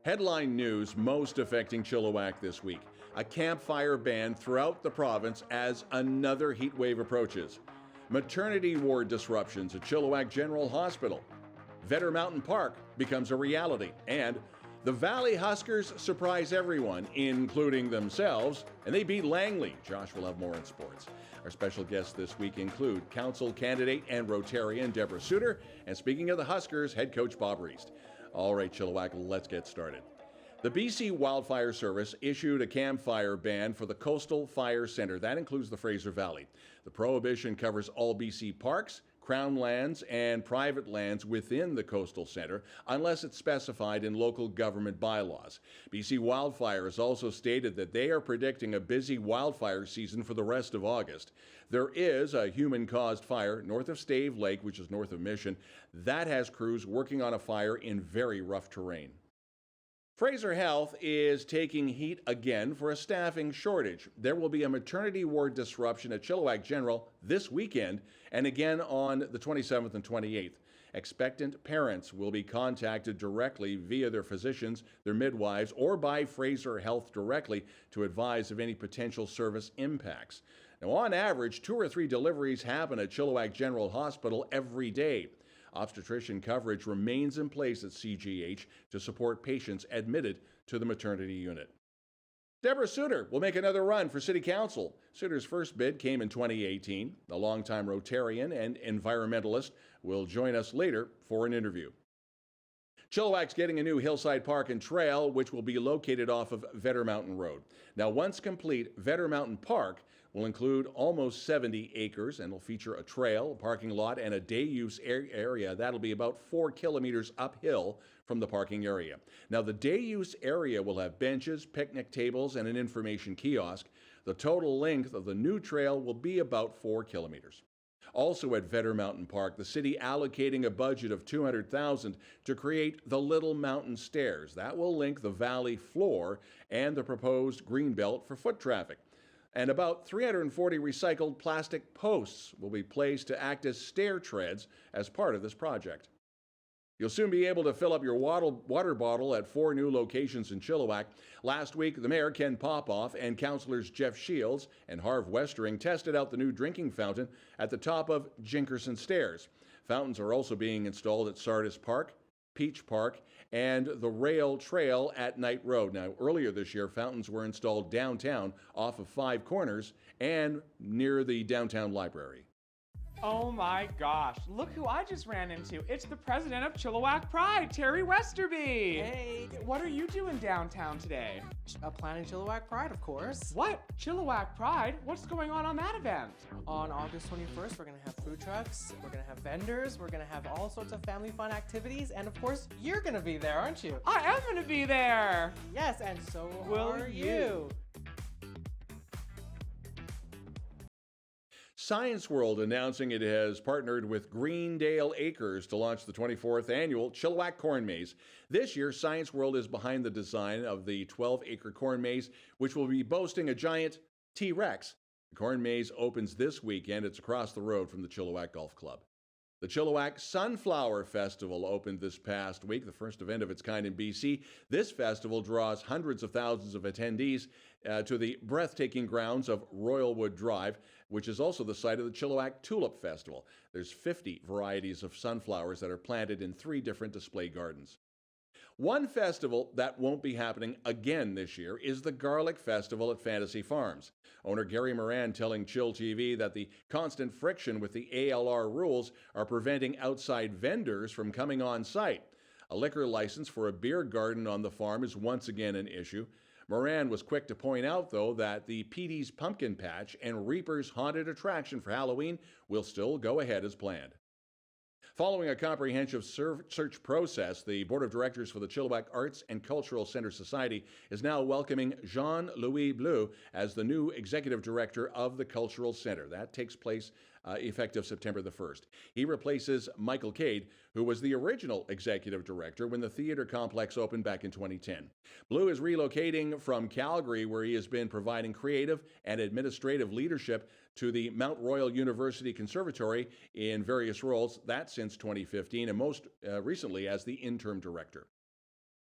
Headline news most affecting Chilliwack this week. A campfire ban throughout the province as another heat wave approaches. Maternity ward disruptions at Chilliwack General Hospital. Vedder Mountain Park becomes a reality. And the Valley Huskers surprise everyone, including themselves, and they beat Langley. Josh will have more in sports. Our special guests this week include council candidate and Rotarian Debora Soutar, and speaking of the Huskers, head coach Bob Reist. All right, Chilliwack, let's get started. The BC Wildfire Service issued a campfire ban for the Coastal Fire Centre. That includes the Fraser Valley. The prohibition covers all BC parks, crown lands, and private lands within the coastal centre, unless it's specified in local government bylaws. BC Wildfire has also stated that they are predicting a busy wildfire season for the rest of August. There is a human-caused fire north of Stave Lake, which is north of Mission, that has crews working on a fire in very rough terrain. Fraser Health is taking heat again for a staffing shortage. There will be a maternity ward disruption at Chilliwack General this weekend and again on the 27th and 28th. Expectant parents will be contacted directly via their physicians, their midwives, or by Fraser Health directly to advise of any potential service impacts. Now, on average, 2 or 3 deliveries happen at Chilliwack General Hospital every day. Obstetrician coverage remains in place at CGH to support patients admitted to the maternity unit. Debora Soutar will make another run for City Council. Soutar's first bid came in 2018. The longtime Rotarian and environmentalist will join us later for an interview. Chilliwack's getting a new hillside park and trail, which will be located off of Vedder Mountain Road. Now, once complete, Vedder Mountain Park will include almost 70 acres and will feature a trail, a parking lot, and a day-use area. That'll be about 4 kilometers uphill from the parking area. Now, the day-use area will have benches, picnic tables, and an information kiosk. The total length of the new trail will be about 4 kilometers. Also at Vedder Mountain Park, the city allocating a budget of $200,000 to create the Little Mountain Stairs. That will link the valley floor and the proposed green belt for foot traffic. And about 340 recycled plastic posts will be placed to act as stair treads as part of this project. You'll soon be able to fill up your water bottle at 4 new locations in Chilliwack. Last week, the Mayor, Ken Popoff, and councillors Jeff Shields and Harv Westering tested out the new drinking fountain at the top of Jinkerson Stairs. Fountains are also being installed at Sardis Park, Peach Park, and the Rail Trail at Knight Road. Now, earlier this year, fountains were installed downtown off of 5 Corners and near the downtown library. Oh my gosh, look who I just ran into. It's the president of Chilliwack Pride, Terry Westerby. Hey. What are you doing downtown today? Planning Chilliwack Pride, of course. What? Chilliwack Pride? What's going on that event? On August 21st, we're going to have food trucks, we're going to have vendors, we're going to have all sorts of family fun activities, and of course, you're going to be there, aren't you? I am going to be there. Yes, and so Will are you. Science World announcing it has partnered with Greendale Acres to launch the 24th annual Chilliwack Corn Maze. This year, Science World is behind the design of the 12-acre corn maze, which will be boasting a giant T-Rex. The corn maze opens this weekend. It's across the road from the Chilliwack Golf Club. The Chilliwack Sunflower Festival opened this past week, the first event of its kind in BC. This festival draws hundreds of thousands of attendees to the breathtaking grounds of Royalwood Drive, which is also the site of the Chilliwack Tulip Festival. There's 50 varieties of sunflowers that are planted in 3 different display gardens. One festival that won't be happening again this year is the Garlic Festival at Fantasy Farms. Owner Gary Moran telling chillTV that the constant friction with the ALR rules are preventing outside vendors from coming on site. A liquor license for a beer garden on the farm is once again an issue. Moran was quick to point out, though, that the Petey's Pumpkin Patch and Reaper's Haunted Attraction for Halloween will still go ahead as planned. Following a comprehensive search process, the Board of Directors for the Chilliwack Arts and Cultural Centre Society is now welcoming Jean-Louis Bleu as the new Executive Director of the Cultural Centre. That takes place effective September the 1st. He replaces Michael Cade, who was the original Executive Director when the theatre complex opened back in 2010. Bleu is relocating from Calgary, where he has been providing creative and administrative leadership to the Mount Royal University Conservatory in various roles, that since 2015, and most recently as the interim director.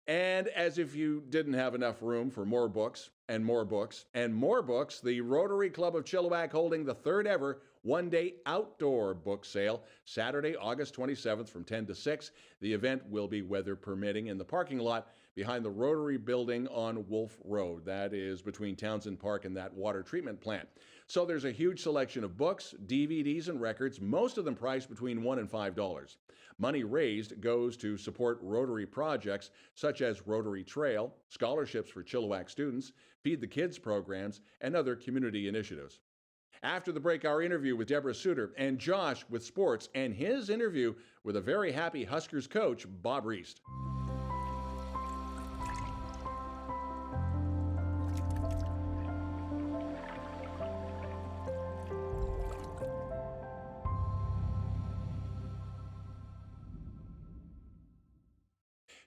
And as if you didn't have enough room for more books and more books and more books, the Rotary Club of Chilliwack holding the third ever one-day outdoor book sale Saturday, August 27th from 10 to 6. The event will be weather permitting in the parking lot behind the Rotary building on Wolf Road. That is between Townsend Park and that water treatment plant. So there's a huge selection of books, DVDs, and records, most of them priced between $1 and $5. Money raised goes to support Rotary projects such as Rotary Trail, scholarships for Chilliwack students, Feed the Kids programs, and other community initiatives. After the break, our interview with Debora Soutar and Josh with sports, and his interview with a very happy Huskers coach, Bob Reist.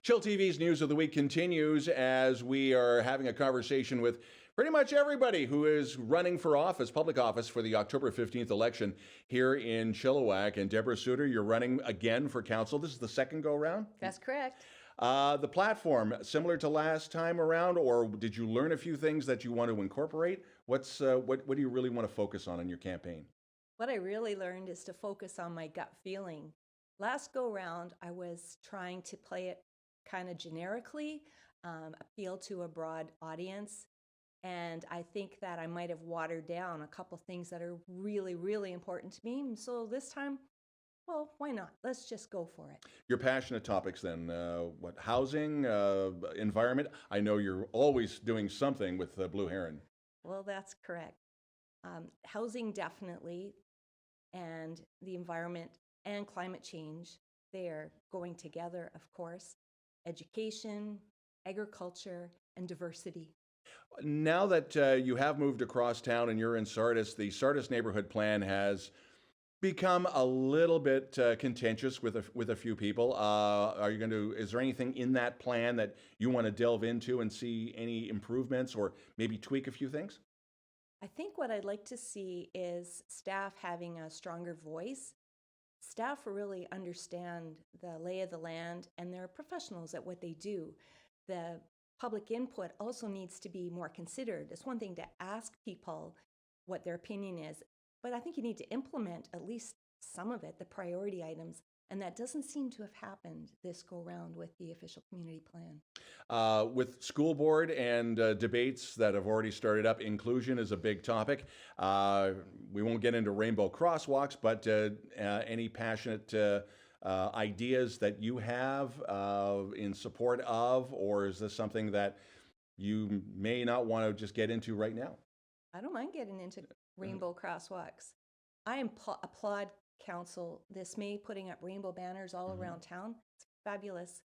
chillTV's News of the Week continues as we are having a conversation with pretty much everybody who is running for office, public office, for the October 15th election here in Chilliwack. And Debora Soutar, you're running again for council. This is the second go-round? That's correct. The platform, similar to last time around, or did you learn a few things that you want to incorporate? What do you really want to focus on in your campaign? What I really learned is to focus on my gut feeling. Last go-round, I was trying to play it kind of generically, appeal to a broad audience. And I think that I might have watered down a couple things that are really, really important to me. And so this time, well, why not? Let's just go for it. Your passionate topics then, what, housing, environment? I know you're always doing something with Blue Heron. Well, that's correct. Housing definitely, and the environment and climate change, they are going together, of course. Education, agriculture, and diversity. Now that you have moved across town and you're in Sardis, the Sardis neighborhood plan has become a little bit contentious with a few people. Is there anything in that plan that you want to delve into and see any improvements or maybe tweak a few things? I think what I'd like to see is staff having a stronger voice. Staff really understand the lay of the land, and they're professionals at what they do. The public input also needs to be more considered. It's one thing to ask people what their opinion is, but I think you need to implement at least some of it, the priority items, and that doesn't seem to have happened this go-round with the official community plan. With school board and debates that have already started up, inclusion is a big topic. We won't get into rainbow crosswalks, but any passionate ideas that you have in support of, or is this something that you may not want to just get into right now? I don't mind getting into rainbow crosswalks. I applaud council this May putting up rainbow banners all around town. It's fabulous.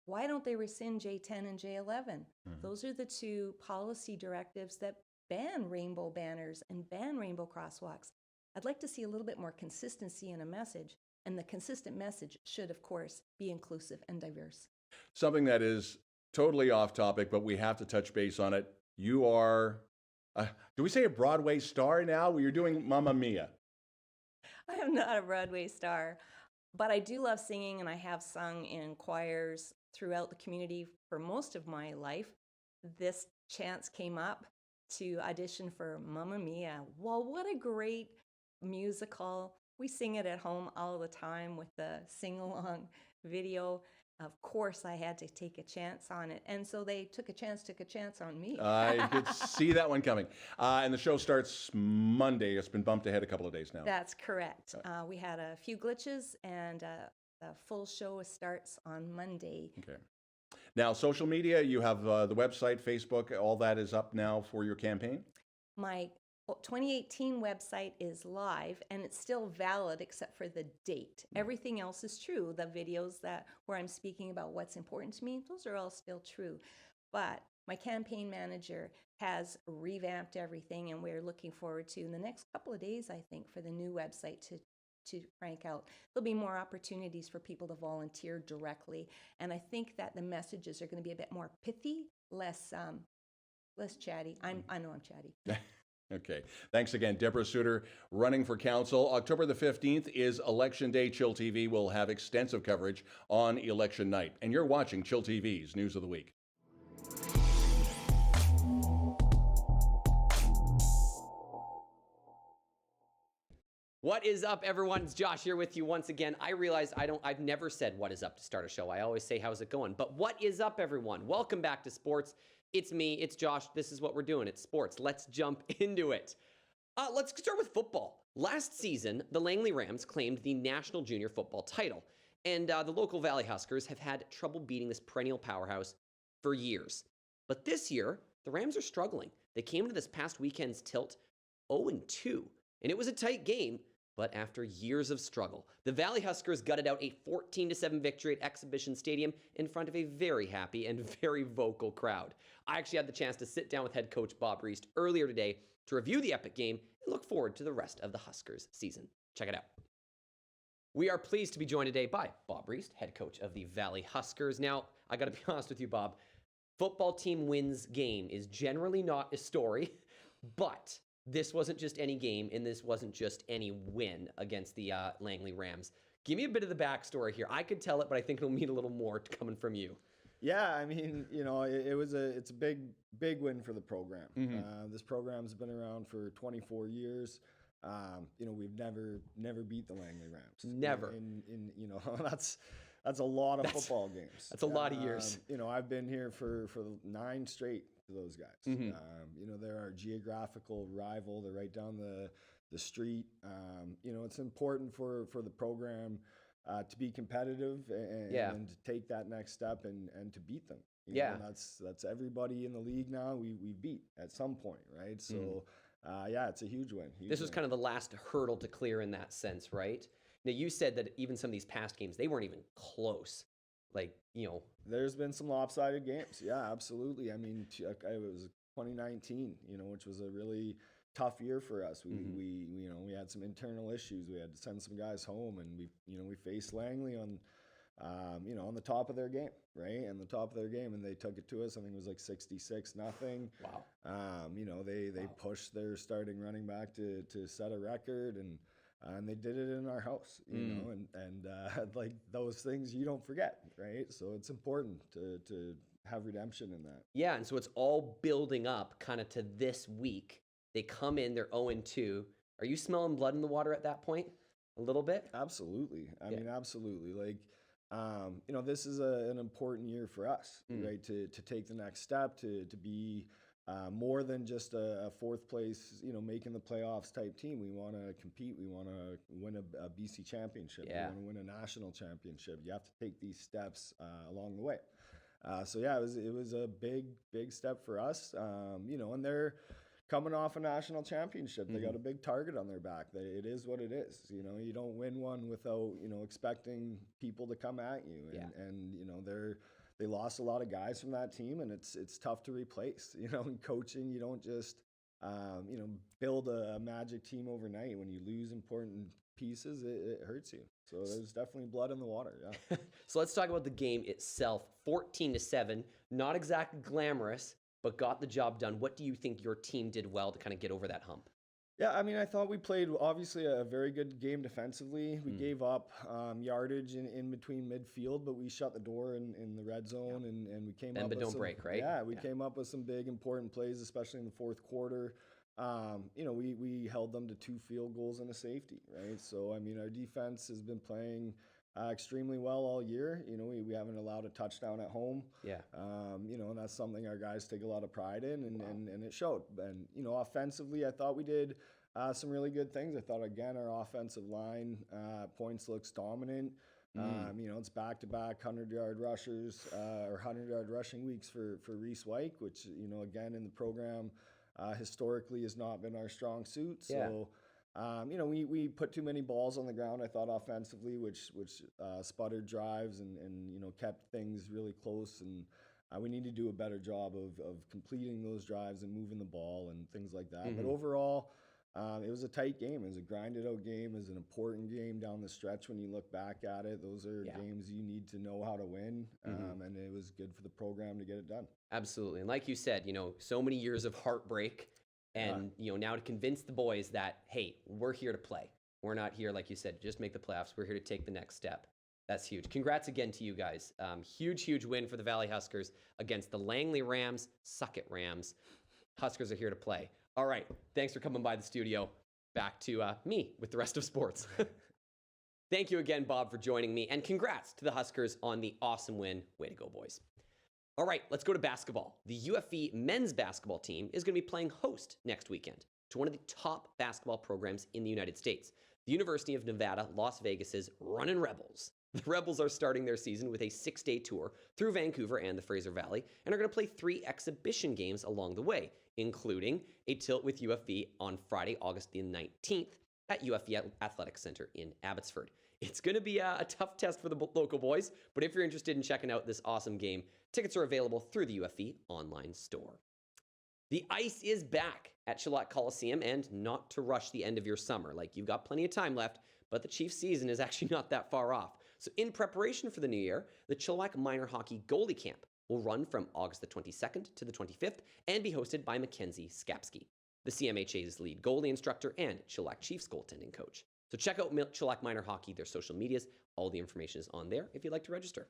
Why don't they rescind J10 and J11? Those are the two policy directives that ban rainbow banners and ban rainbow crosswalks. I'd like to see a little bit more consistency in a message, and the consistent message should, of course, be inclusive and diverse. Something that is totally off topic, but we have to touch base on it. You are, do we say a Broadway star now? You're doing Mamma Mia. I am not a Broadway star, but I do love singing, and I have sung in choirs throughout the community for most of my life. This chance came up to audition for Mamma Mia. Well, what a great musical. We sing it at home all the time with the sing-along video. Of course, I had to take a chance on it. And so they took a chance on me. I could see that one coming. And the show starts Monday. It's been bumped ahead a couple of days now. That's correct. We had a few glitches, and the full show starts on Monday. Okay. Now, social media, you have the website, Facebook, all that is up now for your campaign? My 2018 website is live, and it's still valid except for the date. Everything else is true. The videos where I'm speaking about what's important to me, those are all still true. But my campaign manager has revamped everything, and we're looking forward to, in the next couple of days, I think, for the new website to crank out. There'll be more opportunities for people to volunteer directly, and I think that the messages are going to be a bit more pithy, less chatty. I know I'm chatty. Okay. Thanks again, Debora Soutar, running for council. October the 15th is Election Day. chillTV will have extensive coverage on election night. And you're watching chillTV's News of the Week. What is up, everyone? It's Josh here with you once again. I realize I've never said what is up to start a show. I always say, how's it going? But what is up, everyone? Welcome back to sports. It's me, it's Josh. This is what we're doing. It's sports. Let's jump into it. Let's start with football. Last season, the Langley Rams claimed the national junior football title. And the local Valley Huskers have had trouble beating this perennial powerhouse for years. But this year, the Rams are struggling. They came into this past weekend's tilt 0-2. And it was a tight game. But after years of struggle, the Valley Huskers gutted out a 14-7 victory at Exhibition Stadium in front of a very happy and very vocal crowd. I actually had the chance to sit down with head coach Bob Reist earlier today to review the epic game and look forward to the rest of the Huskers season. Check it out. We are pleased to be joined today by Bob Reist, head coach of the Valley Huskers. Now, I got to be honest with you, Bob. Football team wins game is generally not a story, but this wasn't just any game, and this wasn't just any win against the Langley Rams. Give me a bit of the backstory here. I could tell it, but I think it'll mean a little more coming from you. Yeah, I mean, you know, it's a big win for the program. This program's been around for 24 years. You know, we've never beat the Langley Rams. Never. You know, that's a lot of football games. That's a lot of years. You know, I've been here for 9 straight to those guys. You know, they're our geographical rival. They're right down the street. You know, it's important for the program to be competitive and to take that next step and to beat them. You know, that's everybody in the league now. We beat at some point, right? So yeah, it's a huge win. This was kind of the last hurdle to clear in that sense, right? Now, you said that even some of these past games, they weren't even close. Like, you know. There's been some lopsided games. Yeah, absolutely. I mean, it was 2019, you know, which was a really tough year for us. We you know, we had some internal issues. We had to send some guys home, and we faced Langley on, you know, on the top of their game, right? And the top of their game, and they took it to us. I think it was like 66-0. Wow. You know, they pushed their starting running back to set a record, and they did it in our house, you know, and like those things you don't forget, right? So it's important to have redemption in that. Yeah, and so it's all building up kind of to this week. They come in, they're 0-2. Are you smelling blood in the water at that point? A little bit? Absolutely. I mean, absolutely. Like, you know, this is an important year for us, right? To take the next step, to be more than just a fourth place, you know, making the playoffs type team. We want to compete. We want to win a BC championship. We want to win a national championship. You have to take these steps along the way. So yeah, it was a big step for us. You know, and they're coming off a national championship. They got a big target on their back. It is what it is. You know, you don't win one without, you know, expecting people to come at you. And you know, they lost a lot of guys from that team, and it's tough to replace. You know, in coaching, you don't just you know, build a magic team overnight. When you lose important pieces, it hurts you. So there's definitely blood in the water. Yeah. So let's talk about the game itself. 14-7, not exactly glamorous, but got the job done. What do you think your team did well to kind of get over that hump? Yeah, I mean, I thought we played obviously a very good game defensively. We gave up yardage in between midfield, but we shut the door in the red zone, and we came up with some, break, right? Yeah, we came up with some big important plays, especially in the fourth quarter. You know, we held them to 2 field goals and a safety, right? So, I mean, our defense has been playing extremely well all year. You know, we haven't allowed a touchdown at home. Yeah. You know, and that's something our guys take a lot of pride in, and it showed. And, you know, offensively, I thought we did some really good things. I thought, again, our offensive line points looks dominant. You know, it's back-to-back 100-yard rushers or 100-yard rushing weeks for Reist, which, you know, again, in the program historically has not been our strong suit. So, you know, we put too many balls on the ground, I thought, offensively, which sputtered drives and, you know, kept things really close. And we need to do a better job of completing those drives and moving the ball and things like that. But overall, it was a tight game. It was a grinded-out game. It was an important game down the stretch when you look back at it. Those are games you need to know how to win, and it was good for the program to get it done. Absolutely. And like you said, you know, so many years of heartbreak And, now to convince the boys that, hey, we're here to play. We're not here, like you said, just make the playoffs. We're here to take the next step. That's huge. Congrats again to you guys. Huge win for the Valley Huskers against the Langley Rams. Suck it, Rams. Huskers are here to play. All right. Thanks for coming by the studio. Back to me with the rest of sports. Thank you again, Bob, for joining me. And congrats to the Huskers on the awesome win. Way to go, boys. All right, let's go to basketball. The UFE men's basketball team is going to be playing host next weekend to one of the top basketball programs in the United States, the University of Nevada, Las Vegas's Runnin' Rebels. The Rebels are starting their season with a 6-day tour through Vancouver and the Fraser Valley and are going to play 3 exhibition games along the way, including a tilt with UFE on Friday, August the 19th at UFE Athletic Center in Abbotsford. It's going to be a tough test for the local boys, but if you're interested in checking out this awesome game, tickets are available through the UFE online store. The ice is back at Chilliwack Coliseum, and not to rush the end of your summer. Like, you've got plenty of time left, but the Chiefs season is actually not that far off. So in preparation for the new year, the Chilliwack Minor Hockey Goalie Camp will run from August the 22nd to the 25th and be hosted by Mackenzie Skapski, the CMHA's lead goalie instructor and Chilliwack Chiefs goaltending coach. So check out Chilliwack Minor Hockey, their social medias. All the information is on there if you'd like to register.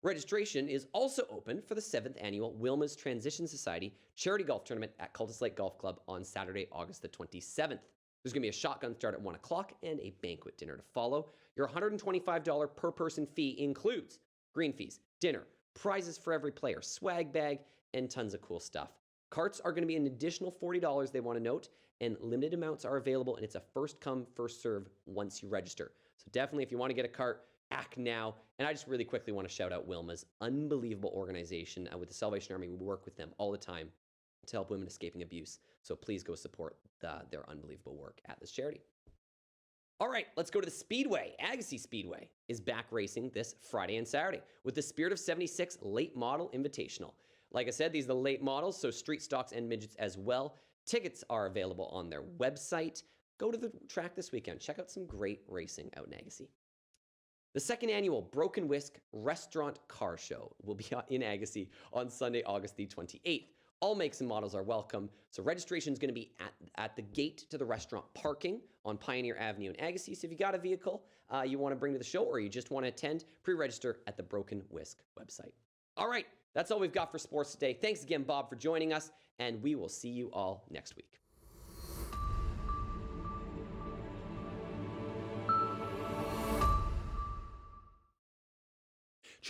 Registration is also open for the 7th annual Wilma's Transition Society Charity Golf Tournament at Cultus Lake Golf Club on Saturday, August the 27th. There's going to be a shotgun start at 1 o'clock and a banquet dinner to follow. Your $125 per person fee includes green fees, dinner, prizes for every player, swag bag, and tons of cool stuff. Carts are going to be an additional $40, they want to note, and limited amounts are available, and it's a first come, first serve once you register. So definitely, if you want to get a cart, act now. And I just really quickly want to shout out Wilma's unbelievable organization. With the Salvation Army, we work with them all the time to help women escaping abuse. So please go support their unbelievable work at this charity. All right, let's go to the Speedway. Agassi Speedway is back racing this Friday and Saturday with the Spirit of 76 Late Model Invitational. Like I said, these are the late models, so street stocks and midgets as well. Tickets are available on their website. Go to the track this weekend. Check out some great racing out in Agassi. The 2nd annual Broken Whisk Restaurant Car Show will be in Agassi on Sunday, August the 28th. All makes and models are welcome, so registration is going to be at the gate to the restaurant parking on Pioneer Avenue in Agassi. So if you got a vehicle you want to bring to the show or you just want to attend, pre-register at the Broken Whisk website. All right, that's all we've got for sports today. Thanks again, Bob, for joining us, and we will see you all next week.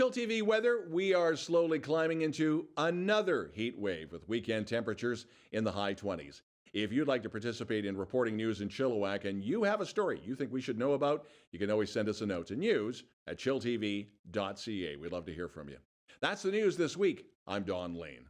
chillTV weather, we are slowly climbing into another heat wave with weekend temperatures in the high 20s. If you'd like to participate in reporting news in Chilliwack and you have a story you think we should know about, you can always send us a note to news@chilltv.ca. We'd love to hear from you. That's the news this week. I'm Don Lehn.